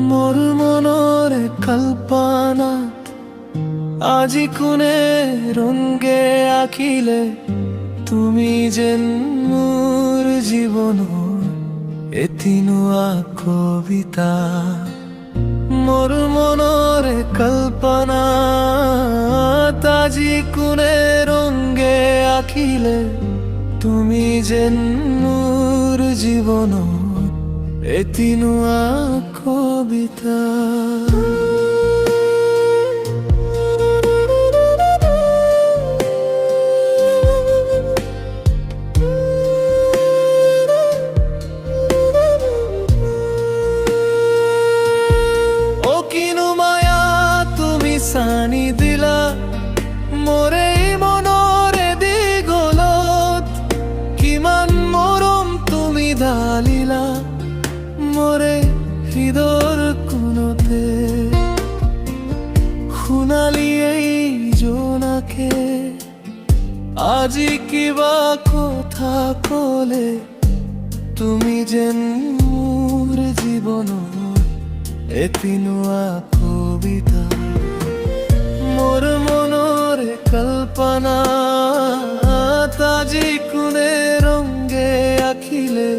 মোর মনরে কল্পনা আজি কোনে রঙে আঁকিলে তুমি যেন মোর জীবন এটি নুয়া কবিতা মোর মনরে কল্পনা আজি কোনে রঙে আঁকিলে তুমি যেন মোর জীবন এটি নুয়া কবিতা ও কিনু মায়া তুমি সানি দিলা মোরে মনরে দিগলত কিমান মরম তুমি ঢালিলা মোরে হৃদয়ৰ কোণতে শুনালি এই জোনাকে আজি কিবা কথা কলে তুমি যেন মোৰ জীৱনৰ এটি নুৱা কবিতা মোৰ মনৰে কল্পনা আজি কোনে ৰঙে আঁকিলে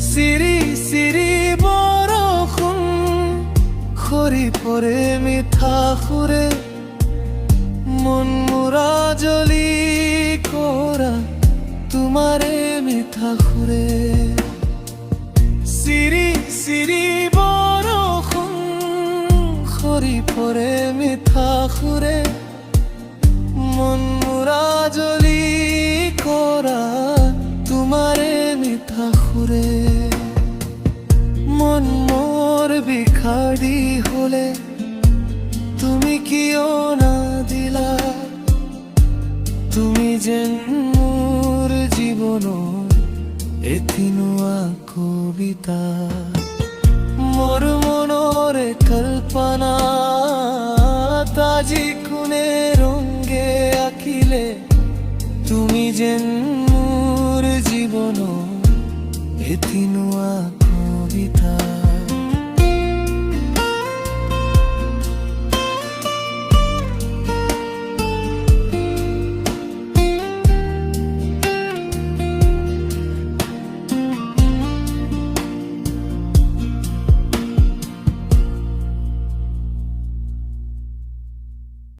সিৰি সিৰি বৰষুণ খৰি পৰে মিঠা সুৰে মন মুৰা জ্বলি কৰা তোমাৰে মিঠা সুৰে সিৰি সিৰি বৰষুণ খৰি পৰে মিঠা সুৰে মন মুৰা জ্বলি কৰা তোমাৰে মিঠা সুৰে মন মোৰ বিখাৰি হলে তুমি কিয় না দিলা তুমি যেন মোৰ জীবনৰ এটি নুৱা কবিতা মোৰ মনৰে কল্পনা আজি কোনে ৰঙে আঁকিলে তুমি যেন মোৰ জীবনৰ এটি নুৱা